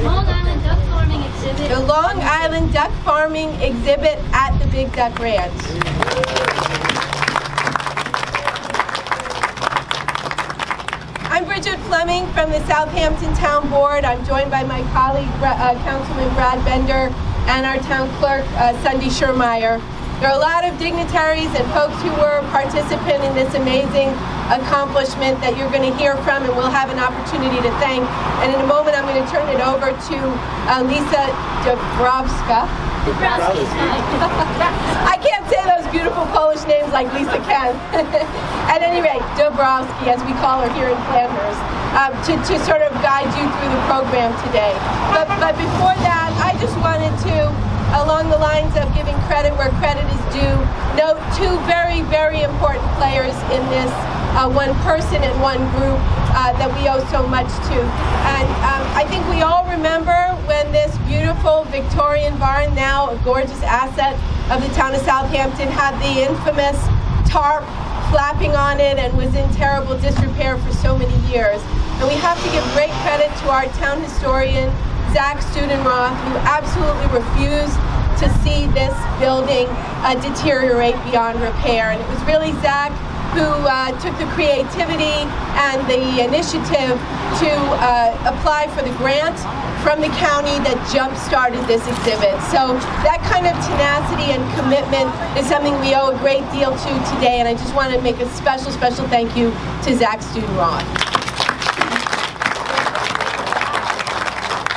Long Island Duck Farming Exhibit. The Long Island Duck Farming Exhibit at the Big Duck Ranch. I'm Bridget Fleming from the Southampton Town Board. I'm joined by my colleague, Councilman Brad Bender, and our town clerk, Sunday Schermeyer. There are a lot of dignitaries and folks who were participant in this amazing accomplishment that you're going to hear from, and we'll have an opportunity to thank. And in a moment, I'm going to turn it over to Lisa Dabrowska. I can't say those beautiful Polish names like Lisa can. At any rate, Dabrowski, as we call her here in Flanders, to sort of guide you through the program today. But before that, I just wanted to, along the lines of giving credit where credit is due, note two very, very important players in this one person and one group that we owe so much to. And I think we all remember when this beautiful Victorian barn, now a gorgeous asset of the town of Southampton, had the infamous tarp flapping on it and was in terrible disrepair for so many years. And we have to give great credit to our town historian, Zach Studenroth, who absolutely refused to see this building deteriorate beyond repair. And it was really Zach who took the creativity and the initiative to apply for the grant from the county that jump-started this exhibit. So that kind of tenacity and commitment is something we owe a great deal to today, and I just want to make a special, special thank you to Zach Studenroth.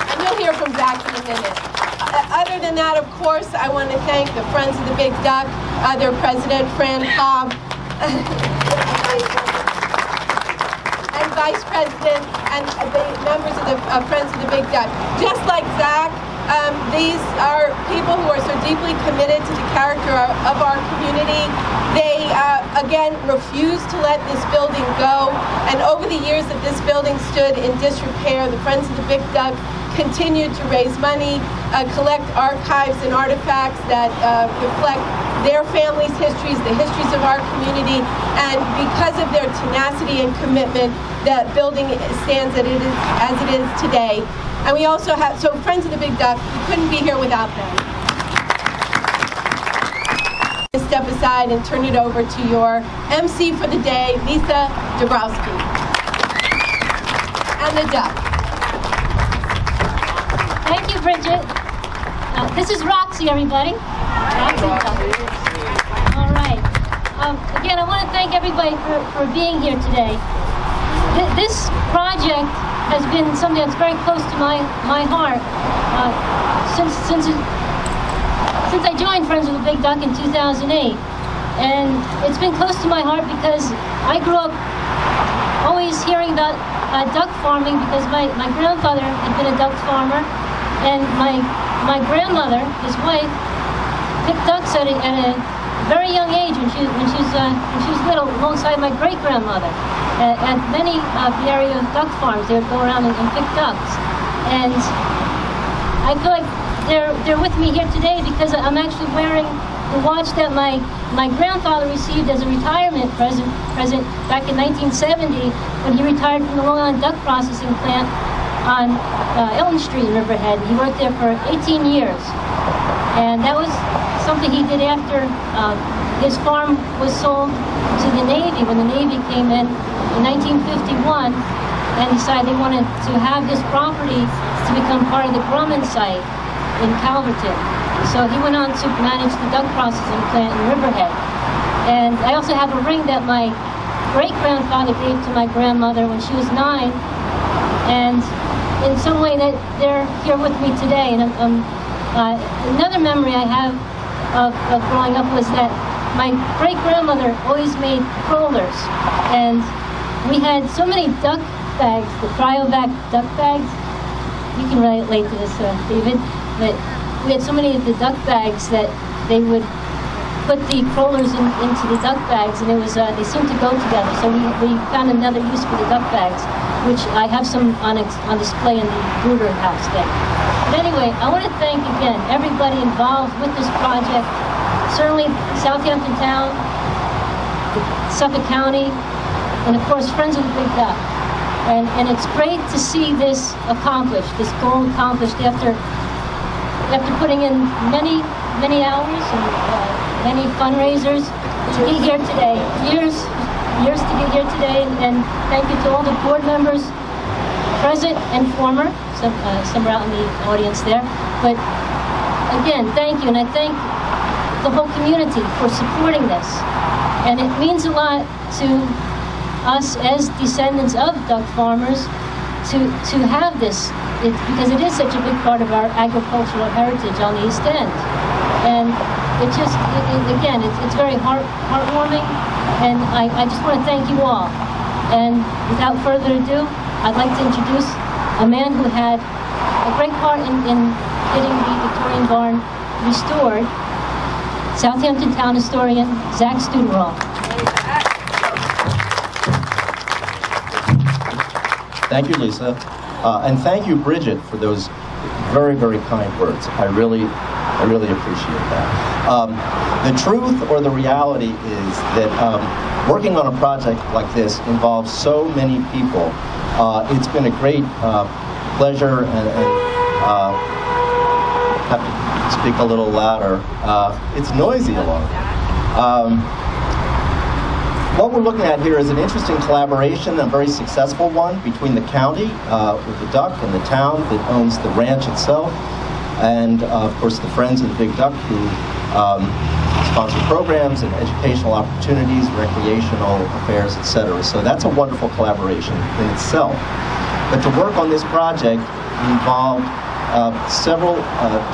And you'll hear from Zach in a minute. Other than that, of course, I want to thank the Friends of the Big Duck, their president, Fran Cobb, and Vice President, and the members of the Friends of the Big Duck. Just like Zach, these are people who are so deeply committed to the character of our community. They, again, refused to let this building go, and over the years that this building stood in disrepair, the Friends of the Big Duck continued to raise money, collect archives and artifacts that reflect their families' histories, the histories of our community, and because of their tenacity and commitment, that building stands as it is today. And we also have, so Friends of the Big Duck, we couldn't be here without them. Step aside and turn it over to your MC for the day, Lisa Dabrowski. And the duck. Thank you, Bridget. This is Roxy, everybody. Roxy. All right. Again, I want to thank everybody for being here today. This project has been something that's very close to my heart since I joined Friends of the Big Duck in 2008. And it's been close to my heart because I grew up always hearing about duck farming because my grandfather had been a duck farmer, and my grandmother, his wife, picked ducks at a very young age when she was little, alongside my great-grandmother at many the area of duck farms. They would go around and pick ducks, and I feel like they're with me here today because I'm actually wearing the watch that my grandfather received as a retirement present back in 1970 when he retired from the Long Island Duck Processing Plant on Elm Street in Riverhead. He worked there for 18 years. And that was something he did after his farm was sold to the Navy, when the Navy came in 1951 and decided they wanted to have this property to become part of the Grumman site in Calverton. So he went on to manage the duck processing plant in Riverhead. And I also have a ring that my great-grandfather gave to my grandmother when she was 9. And in some way that they're here with me today. And another memory I have of growing up was that my great-grandmother always made crawlers. And we had so many duck bags, the cryovac duck bags. You can relate to this, David. But we had so many of the duck bags that they would put the crawlers into the duck bags, and it was they seemed to go together. So we found another use for the duck bags, which I have some on display in the Bruder House there. But anyway, I want to thank again everybody involved with this project. Certainly Southampton Town, Suffolk County, and of course Friends of the Big Duck. And it's great to see this accomplished, this goal accomplished after putting in many hours and many fundraisers to get here today. Years to get here today. And thank you to all the board members, present and former. Some are out in the audience there. But again, thank you, and I thank the whole community for supporting this. And it means a lot to us as descendants of duck farmers to have this, because it is such a big part of our agricultural heritage on the East End. And it just, again, it's very heartwarming, and I just want to thank you all. And without further ado, I'd like to introduce a man who had a great part in getting the Victorian barn restored, Southampton town historian Zach Studerall. Thank you, Lisa. And thank you, Bridget, for those very, very kind words. I really appreciate that. The truth or the reality is that working on a project like this involves so many people. It's been a great pleasure, and have to speak a little louder. It's noisy along here. What we're looking at here is an interesting collaboration, a very successful one, between the county with the Duck and the town that owns the ranch itself, and of course the Friends of the Big Duck, who sponsor programs and educational opportunities, recreational affairs, etc. So that's a wonderful collaboration in itself. But to work on this project involved several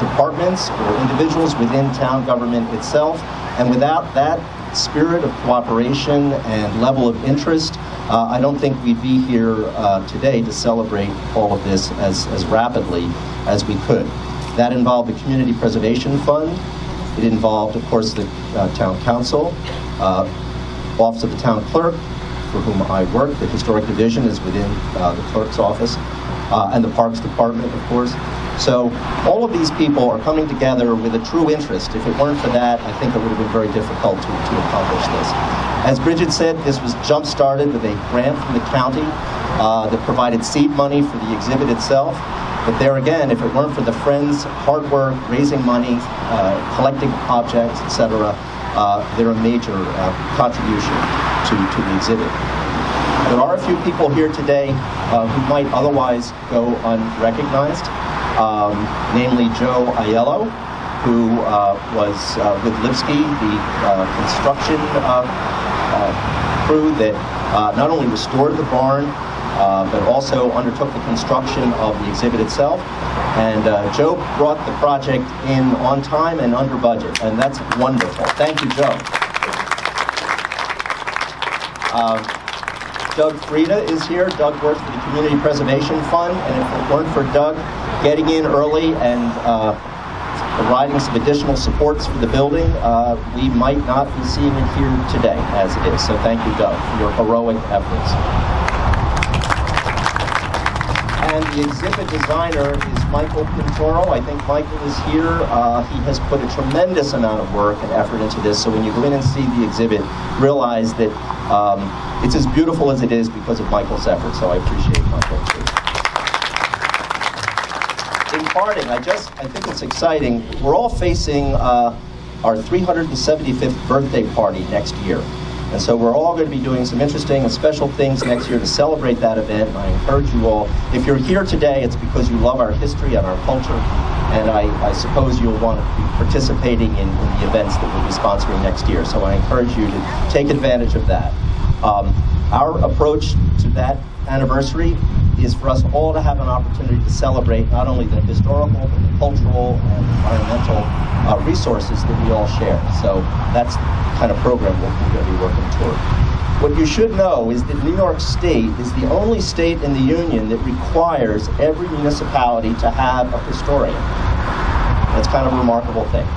departments or individuals within town government itself, and without that spirit of cooperation and level of interest, I don't think we'd be here today to celebrate all of this as rapidly as we could. That involved the Community Preservation Fund. It involved, of course, the Town Council, Office of the Town Clerk, for whom I work. The Historic Division is within the Clerk's office, and the Parks Department, of course. So all of these people are coming together with a true interest. If it weren't for that, I think it would have been very difficult to accomplish this. As Bridget said, this was jump-started with a grant from the county that provided seed money for the exhibit itself. But there again, if it weren't for the Friends' hard work, raising money, collecting objects, etc., they're a major contribution to the exhibit. There are a few people here today who might otherwise go unrecognized. Namely Joe Aiello, who was with Lipsky, the construction crew that not only restored the barn, but also undertook the construction of the exhibit itself. And Joe brought the project in on time and under budget, and that's wonderful. Thank you, Joe. Doug Frieda is here. Doug works for the Community Preservation Fund, and if it weren't for Doug getting in early and providing some additional supports for the building, we might not be seeing it here today as it is. So thank you, Doug, for your heroic efforts. And the exhibit designer is Michael Pintoro. I think Michael is here. He has put a tremendous amount of work and effort into this, so when you go in and see the exhibit, realize that it's as beautiful as it is because of Michael's effort, so I appreciate Michael too. In parting, I think it's exciting. We're all facing our 375th birthday party next year. And so we're all going to be doing some interesting and special things next year to celebrate that event. And I encourage you all, if you're here today, it's because you love our history and our culture. And I suppose you'll want to be participating in the events that we'll be sponsoring next year. So I encourage you to take advantage of that. Our approach to that anniversary is for us all to have an opportunity to celebrate not only the historical, but the cultural and environmental resources that we all share. So that's the kind of program we're going to be working toward. What you should know is that New York State is the only state in the Union that requires every municipality to have a historian. That's kind of a remarkable thing.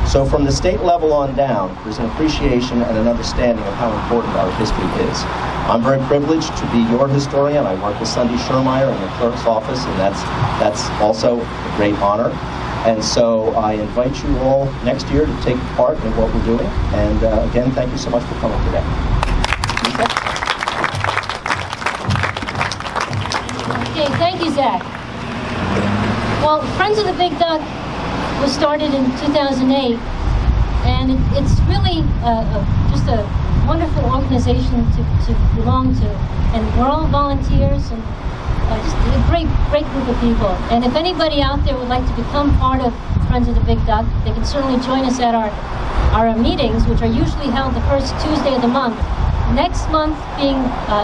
So from the state level on down, there's an appreciation and an understanding of how important our history is. I'm very privileged to be your historian. I work with Sunday Schermeyer in the clerk's office, and that's also a great honor. And so I invite you all next year to take part in what we're doing. And again, thank you so much for coming today. Okay, thank you, Zach. Well, Friends of the Big Duck was started in 2008, and it's really just a wonderful organization to belong to. And we're all volunteers, and just a great group of people. And if anybody out there would like to become part of Friends of the Big Duck, they can certainly join us at our meetings, which are usually held the first Tuesday of the month. Next month being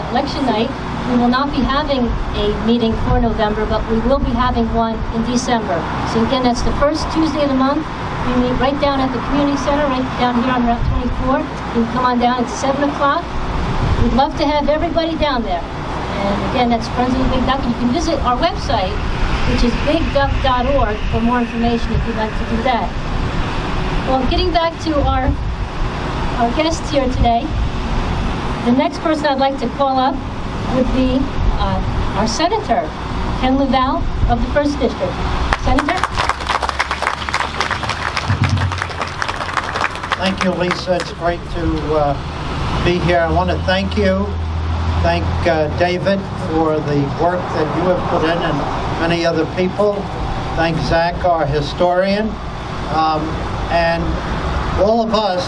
election night, we will not be having a meeting for November, but we will be having one in December. So again, that's the first Tuesday of the month. We meet right down at the community center, right down here on Route 24. You can come on down at 7 o'clock. We'd love to have everybody down there. And again, that's Friends of the Big Duck. And you can visit our website, which is bigduck.org, for more information if you'd like to do that. Well, getting back to our guests here today, the next person I'd like to call up would be our Senator, Ken LaValle of the 1st District. Senator? Thank you, Lisa. It's great to be here. I want to thank you. Thank David for the work that you have put in and many other people. Thank Zach, our historian. And all of us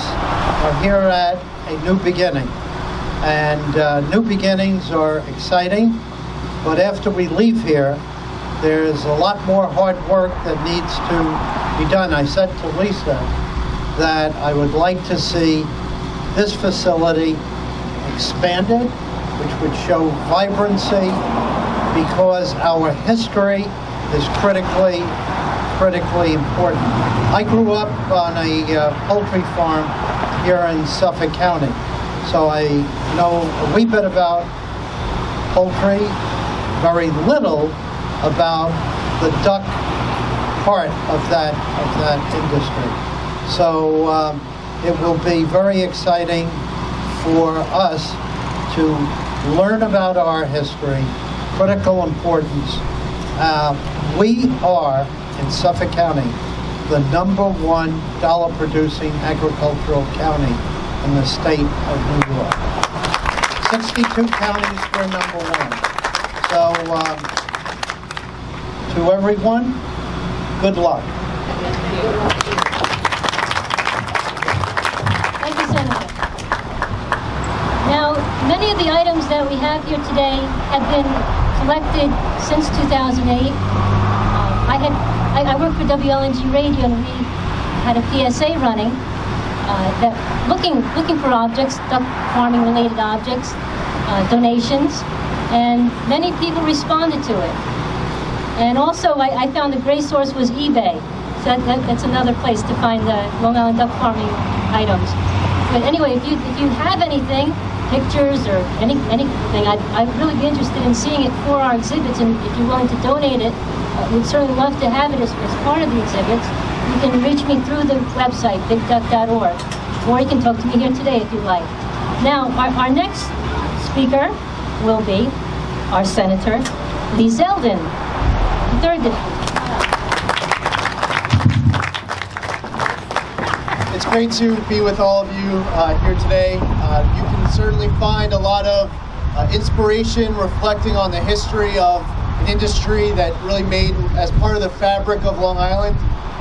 are here at a new beginning. And new beginnings are exciting, but after we leave here, there's a lot more hard work that needs to be done. I said to Lisa that I would like to see this facility expanded, which would show vibrancy, because our history is critically important. I grew up on a poultry farm here in Suffolk County. So I know a wee bit about poultry, very little about the duck part of that industry. So it will be very exciting for us to learn about our history, critical importance. We are, in Suffolk County, the #1 dollar-producing agricultural county in the state of New York. 62 counties, we're #1. So, to everyone, good luck. Thank you, Senator. Now, many of the items that we have here today have been collected since 2008. I worked for WLNG Radio, and we had a PSA running that looking for objects, duck farming related objects, donations, and many people responded to it. And also I found a great source was eBay. So that's another place to find Long Island duck farming items. But anyway, if you have anything, pictures or anything, I'd really be interested in seeing it for our exhibits, and if you're willing to donate it, we'd certainly love to have it as part of the exhibits. You can reach me through the website, bigduck.org, or you can talk to me here today if you'd like. Now, our next speaker will be our Senator, Lee Zeldin, the 3rd District. It's great to be with all of you here today. You can certainly find a lot of inspiration reflecting on the history of an industry that really made, as part of the fabric of Long Island,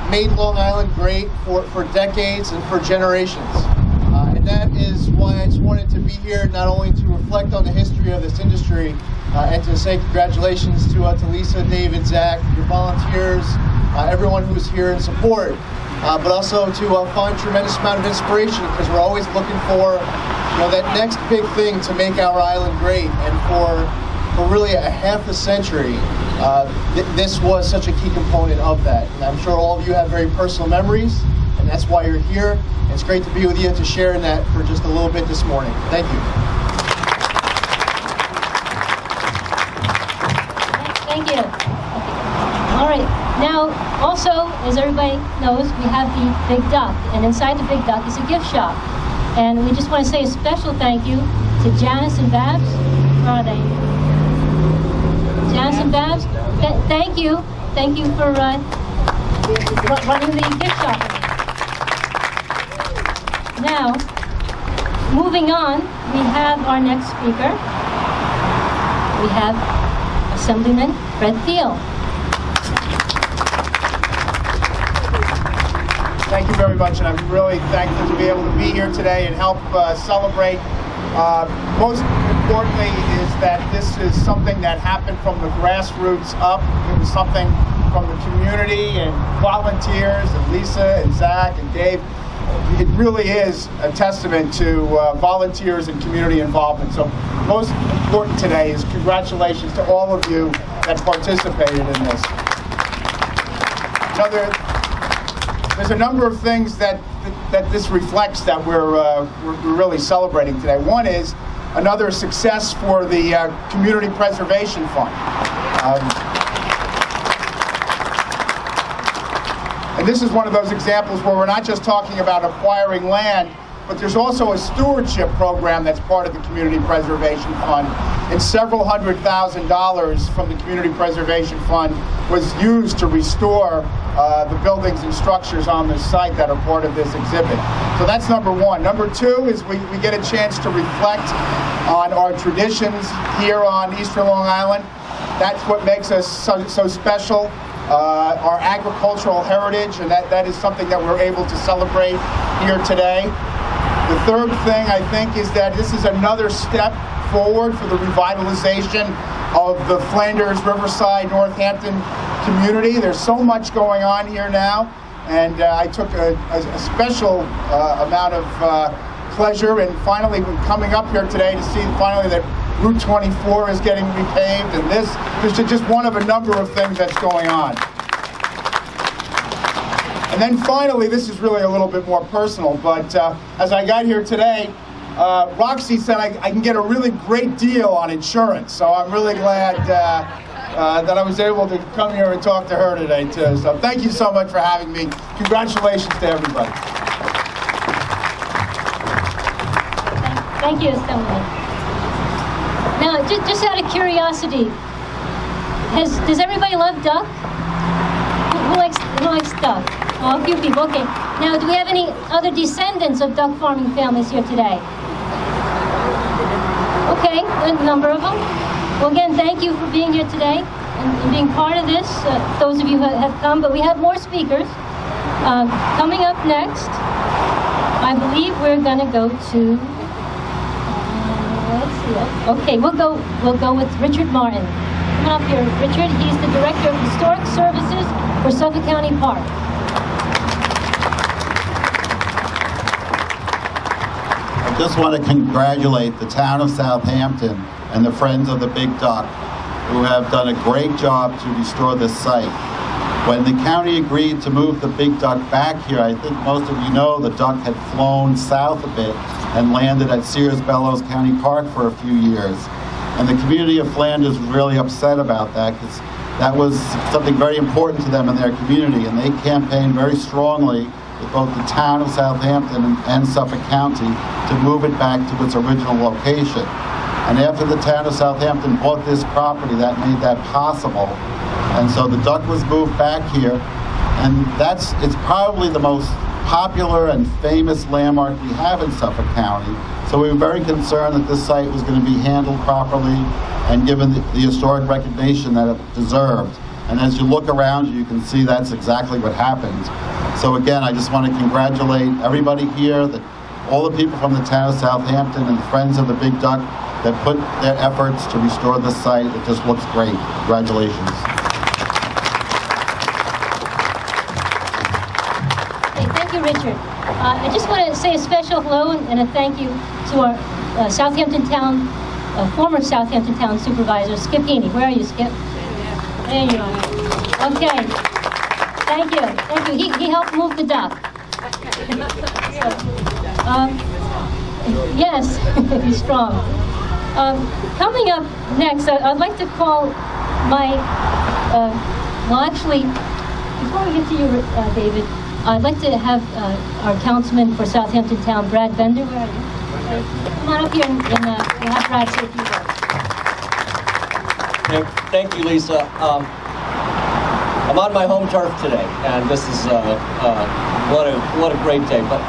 made Long Island great for decades and for generations. And that is why I just wanted to be here, not only to reflect on the history of this industry and to say congratulations to Lisa, David, Zach, your volunteers, everyone who's here in support, but also to find a tremendous amount of inspiration, because we're always looking for that next big thing to make our island great. And for really a half a century, this was such a key component of that. And I'm sure all of you have very personal memories, and that's why you're here. And it's great to be with you and to share in that for just a little bit this morning. Thank you. Thank you. All right. Now, also, as everybody knows, we have the Big Duck, and inside the Big Duck is a gift shop. And we just want to say a special thank you to Janice and Babs. Where are they? Janice and Babs, thank you. Thank you for running the gift shop. Now, moving on, we have our next speaker. We have a Assemblyman Fred Thiel. Thank you very much, and I'm really thankful to be able to be here today and help celebrate. Most importantly is that this is something that happened from the grassroots up. It was something from the community and volunteers and Lisa and Zach and Dave. It really is a testament to volunteers and community involvement. So most important today is congratulations to all of you that participated in this. There's a number of things that this reflects that we're really celebrating today. One is another success for the Community Preservation Fund. And this is one of those examples where we're not just talking about acquiring land, but there's also a stewardship program that's part of the Community Preservation Fund. And several $100,000 from the Community Preservation Fund was used to restore the buildings and structures on this site that are part of this exhibit. So that's number one. Number two is we get a chance to reflect on our traditions here on Eastern Long Island. That's what makes us so special. Our agricultural heritage, and that is something that we're able to celebrate here today. The third thing, I think, is that this is another step forward for the revitalization of the Flanders, Riverside, Northampton community. There's so much going on here now, and I took a special amount of pleasure in finally coming up here today to see finally that Route 24 is getting repaved, and this is just one of a number of things that's going on. And then finally, this is really a little bit more personal, but as I got here today, Roxy said I can get a really great deal on insurance, so I'm really glad that I was able to come here and talk to her today too. So thank you so much for having me. Congratulations to everybody. Thank you, Assemblyman. Now, just out of curiosity, does everybody love duck? Who likes duck? Oh, a few people. Okay. Now, do we have any other descendants of duck farming families here today? Okay, a number of them. Well, again, thank you for being here today and being part of this. Those of you who have come, but we have more speakers coming up next. I believe we're going to go to. Let's see. Okay, we'll go with Richard Martin. Come up here, Richard. He's the Director of Historic Services for Suffolk County Park. I just want to congratulate the town of Southampton and the Friends of the Big Duck, who have done a great job to restore this site. When the county agreed to move the Big Duck back here, I think most of you know the duck had flown south a bit and landed at Sears Bellows County Park for a few years. And the community of Flanders was really upset about that, because that was something very important to them in their community, and they campaigned very strongly with both the town of Southampton and Suffolk County to move it back to its original location. And after the town of Southampton bought this property, that made that possible. And so the duck was moved back here, and it's probably the most popular and famous landmark we have in Suffolk County. So we were very concerned that this site was going to be handled properly and given the historic recognition that it deserved. And as you look around you can see that's exactly what happened. So again, I just want to congratulate everybody here, all the people from the town of Southampton and the Friends of the Big Duck that put their efforts to restore this site. It just looks great. Congratulations. Thank you, Richard. I just want to say a special hello and a thank you to our Southampton Town, former Southampton Town Supervisor, Skip Heaney. Where are you, Skip? There you are. Okay. Thank you. Thank you. He helped move the duck. Yes, he's strong. Coming up next, I'd like to call my, well actually, before we get to you, David, I'd like to have our councilman for Southampton Town, Brad Bender. Where are you? Come on up here and we'll have Brad say a few words. Thank you, Lisa. I'm on my home turf today, and this is what a great day. But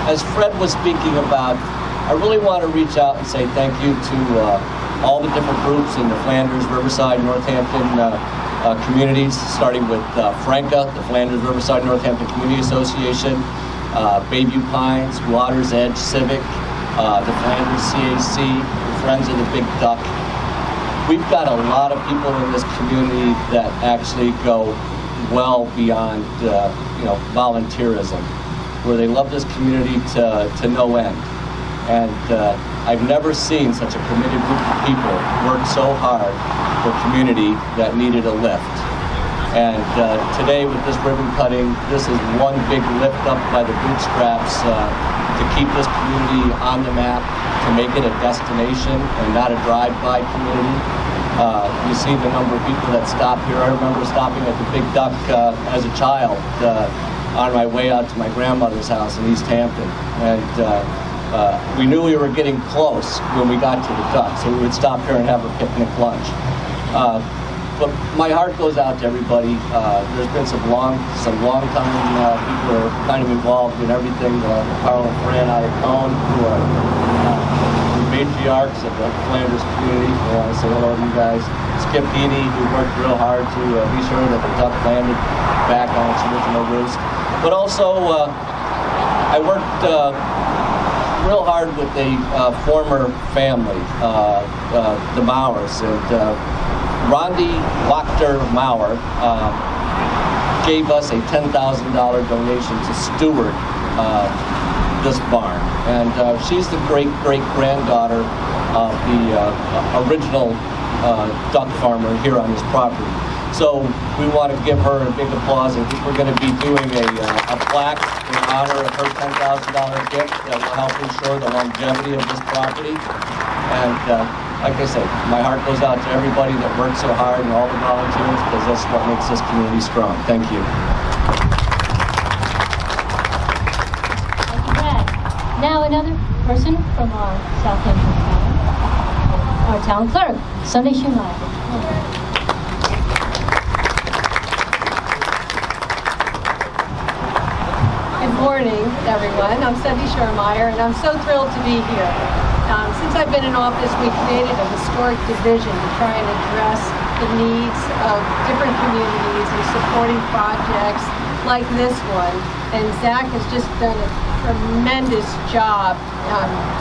as Fred was speaking about, I really want to reach out and say thank you to all the different groups in the Flanders, Riverside, Northampton communities, starting with FRANCA, the Flanders, Riverside, Northampton Community Association, Bayview Pines, Water's Edge Civic, the Flanders CAC, the Friends of the Big Duck. We've got a lot of people in this community that actually go well beyond volunteerism, where they love this community to no end. And I've never seen such a committed group of people work so hard for a community that needed a lift. And today with this ribbon cutting, this is one big lift up by the bootstraps to keep this community on the map, to make it a destination and not a drive-by community. You see the number of people that stop here. I remember stopping at the Big Duck as a child on my way out to my grandmother's house in East Hampton. And we knew we were getting close when we got to the Duck, so we would stop here and have a picnic lunch. But my heart goes out to everybody. There's been some long-time people who are kind of involved in everything. Carl and Fran out of Cone, who are the matriarchs of the Flanders community. I want to say hello to you guys. Skip Heaney, who worked real hard to be sure that the Duck landed back on its original roost. But also, I worked real hard with a former family, the Mauers, and Rondi Wachter Mauer gave us a $10,000 donation to steward this barn, and she's the great-great-granddaughter of the original duck farmer here on this property. So we want to give her a big applause, and we're going to be doing a plaque in honor of her $10,000 gift that will help ensure the longevity of this property. And like I said, my heart goes out to everybody that works so hard and all the volunteers, because that's what makes this community strong. Thank you. Thank you, Brad. Now another person from our Southampton town, our town clerk, Sunday Schumacher. Good morning, everyone. I'm Cindy Schermeyer, and I'm so thrilled to be here. Since I've been in office, we created a historic division to try and address the needs of different communities and supporting projects like this one. And Zach has just done a tremendous job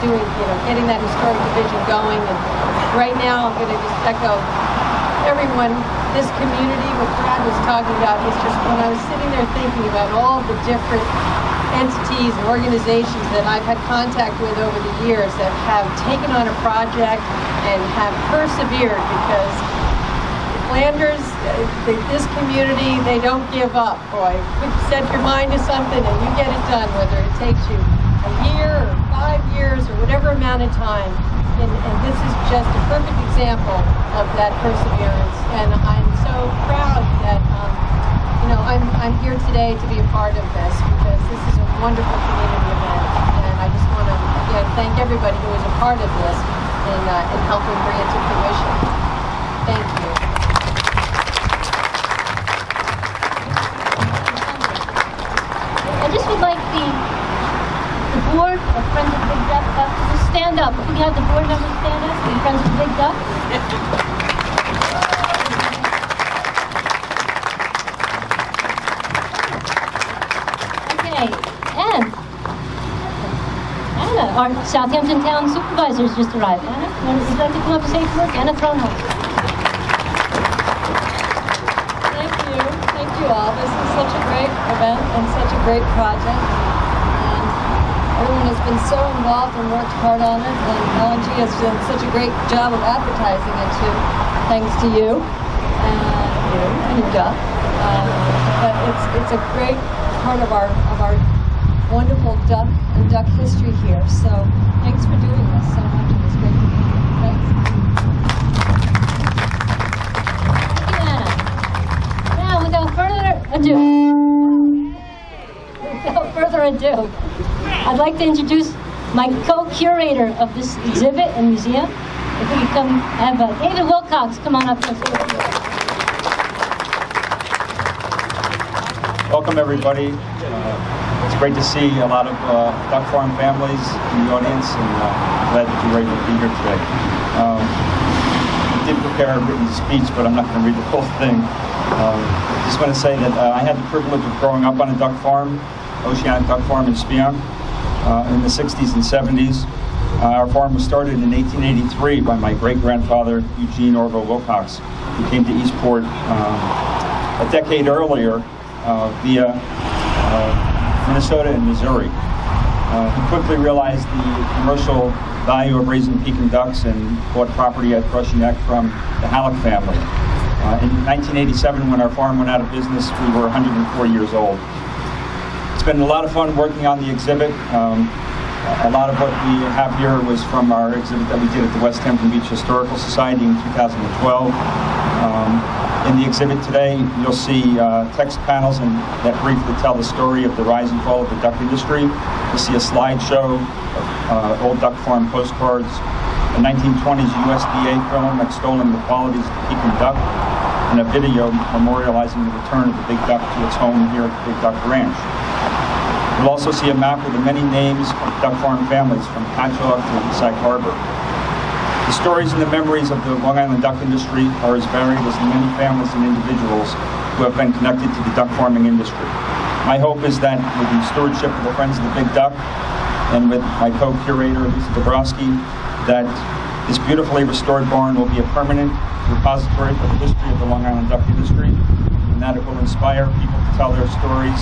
getting that historic division going. And right now, I'm going to just echo everyone. This community, what Brad was talking about, is just when I was sitting there thinking about all the different entities and organizations that I've had contact with over the years that have taken on a project and have persevered, because Flanders, this community, they don't give up. Boy, you set your mind to something and you get it done, whether it takes you a year or 5 years or whatever amount of time. And this is just a perfect example of that perseverance. And I'm so proud that I'm here today to be a part of this, because this is a wonderful community event. And I just want to again thank everybody who was a part of this in helping bring it to fruition. Thank you. I just would like the board of Friends of the Big Duck to just stand up. If we have the board members stand up, the Friends of the Big Duck. Okay, and Anna, our Southampton Town Supervisor, has just arrived. Anna, would you like to come up and say a word? Anna Thronholm. Thank you all. This is such a great event and such a great project. And everyone has been so involved and worked hard on it. And LNG has done such a great job of advertising it too, thanks to you and your duck. But it's a great part of our wonderful duck and duck history here. So thanks for doing this so much. It was great to be here. Thanks. Without further ado, I'd like to introduce my co-curator of this exhibit and museum. If we could come have David Wilcox come on up. Welcome everybody. It's It's great to see a lot of duck farm families in the audience, and glad that you were able to be here today. I did prepare a written speech, but I'm not going to read the whole thing. Just want to say that I had the privilege of growing up on a duck farm, Oceanic Duck Farm in Speonk, in the 60s and 70s. Our farm was started in 1883 by my great-grandfather, Eugene Orville Wilcox, who came to Eastport a decade earlier via Minnesota and Missouri. He quickly realized the commercial value of raising Pekin ducks and bought property at Brushy Neck from the Halleck family. In 1987, when our farm went out of business, we were 104 years old. It's been a lot of fun working on the exhibit. A lot of what we have here was from our exhibit that we did at the West Hampton Beach Historical Society in 2012. In the exhibit today, you'll see text panels that briefly tell the story of the rise and fall of the duck industry. You'll see a slideshow of old duck farm postcards, a 1920s USDA film extolling the qualities of the Pekin duck, and a video memorializing the return of the big duck to its home here at the Big Duck Ranch. You'll also see a map with the many names of duck farm families from Patchogue to Sag Harbor. The stories and the memories of the Long Island duck industry are as varied as the many families and individuals who have been connected to the duck farming industry. My hope is that with the stewardship of the Friends of the Big Duck and with my co-curator, Lisa Dabrowski, that this beautifully restored barn will be a permanent repository for the history of the Long Island duck industry, and that it will inspire people to tell their stories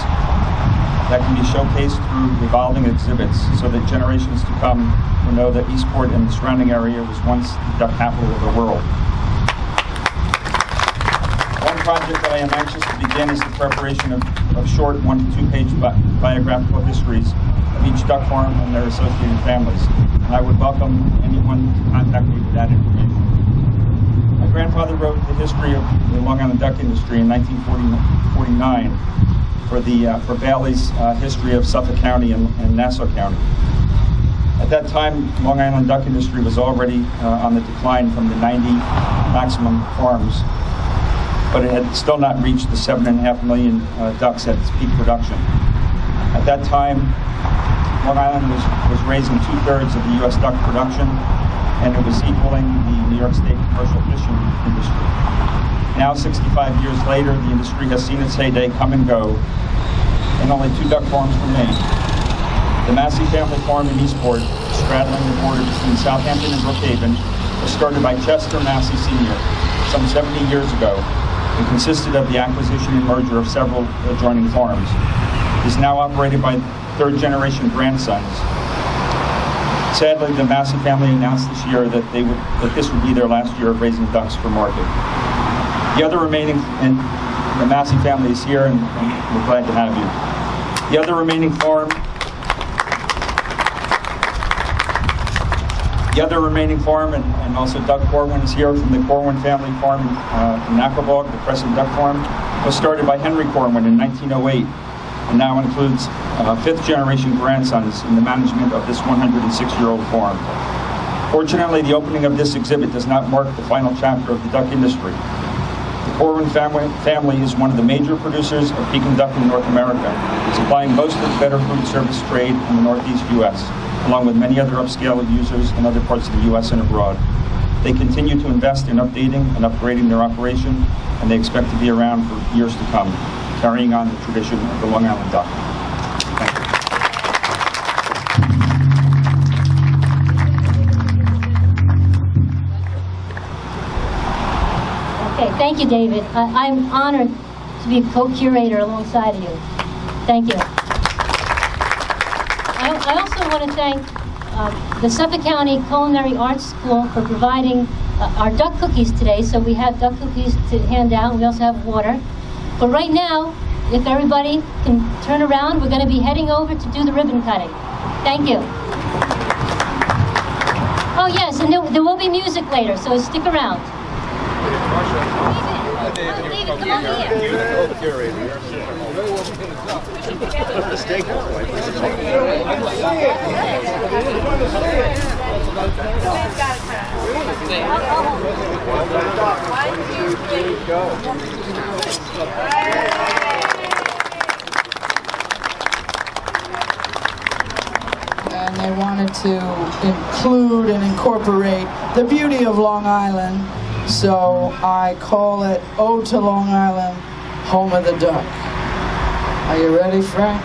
that can be showcased through evolving exhibits so that generations to come will know that Eastport and the surrounding area was once the duck capital of the world. One project that I am anxious to begin is the preparation of short 1- to 2-page biographical histories of each duck farm and their associated families. And I would welcome anyone to contact me with that information. My grandfather wrote the history of the Long Island duck industry in 1949 for Bailey's history of Suffolk County and Nassau County. At that time, Long Island duck industry was already on the decline from the 90 maximum farms, but it had still not reached the 7.5 million ducks at its peak production. At that time, Long Island was raising 2/3 of the U.S. duck production, and it was equaling the New York State commercial fishing industry. Now, 65 years later, the industry has seen its heyday come and go, and only 2 duck farms remain. The Massey family farm in Eastport, straddling the border between Southampton and Brookhaven, was started by Chester Massey Sr. some 70 years ago and consisted of the acquisition and merger of several adjoining farms. It is now operated by third-generation grandsons. Sadly, the Massey family announced this year that this would be their last year of raising ducks for market. The other remaining, and the Massey family is here, and we're glad to have you. The other remaining farm and also Doug Corwin is here from the Corwin family farm in Aquebogue, the Crescent Duck Farm, was started by Henry Corwin in 1908 and now includes 5th-generation grandsons in the management of this 106-year-old farm. Fortunately, the opening of this exhibit does not mark the final chapter of the duck industry. The Corwin family is one of the major producers of Pekin duck in North America, supplying most of the better food service trade in the Northeast U.S., along with many other upscale users in other parts of the U.S. and abroad. They continue to invest in updating and upgrading their operation, and they expect to be around for years to come, carrying on the tradition of the Long Island duck. Thank you. Okay, thank you, David. I'm honored to be co-curator alongside of you. Thank you. I also want to thank the Suffolk County Culinary Arts School for providing our duck cookies today. So we have duck cookies to hand out. We also have water. But right now, if everybody can turn around, we're going to be heading over to do the ribbon cutting. Thank you. Oh yes, and there will be music later, so stick around. David, come on here. The steak is to include and incorporate the beauty of Long Island. So I call it Ode to Long Island, Home of the Duck. Are you ready, Frank?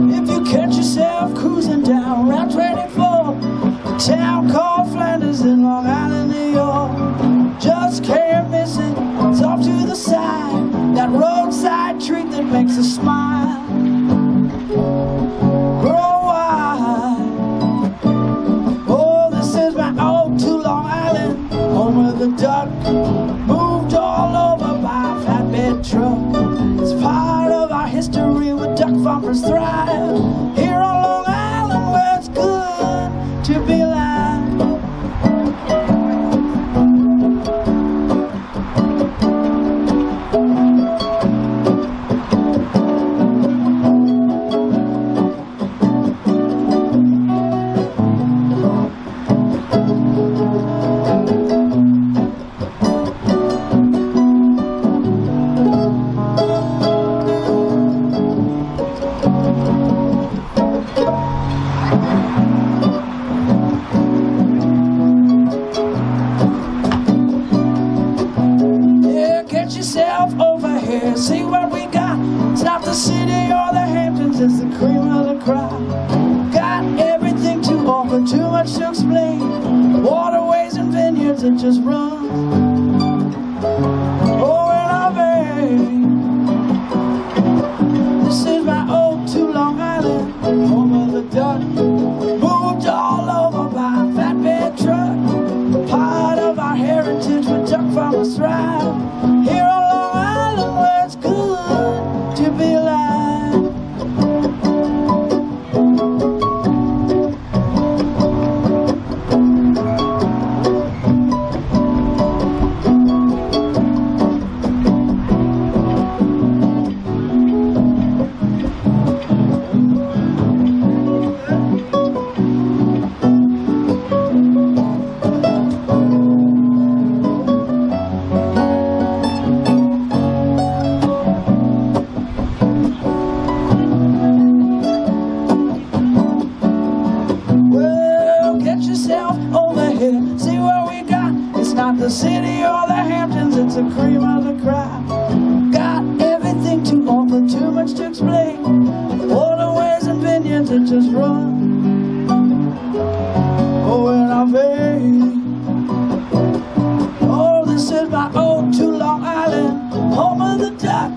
If you catch yourself cruising down Route 24, a town called Flanders in Long Island, New York, just can't miss it. It's off to the side, that roadside treat that makes us smile. Grow wide. Oh, this is my ode to Long Island, home of the duck, moved all over by a flatbed truck. It's part of our history where duck farmers thrive. Here on Long Island where it's good to be alive. Over here, see what we got. It's not the city or the Hamptons, it's the cream of the crop. Got everything to offer, too much to explain. Waterways and vineyards that just run. Oh, in our vein. This is my ode to Long Island, home of the duck, moved all over by a flatbed truck. Part of our heritage where duck farmers thrive. Here on Long Island where it's good to be alive. Over here, see what we got. It's not the city or the Hamptons, it's the cream of the crop. Got everything to offer, too much to explain. Waterways and vineyards that just run. Oh, in our vein. Oh, this is my ode to Long Island, home of the duck,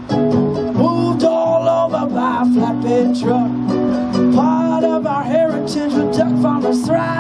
moved all over by a flatbed truck. Part of our heritage where duck farmers thrive.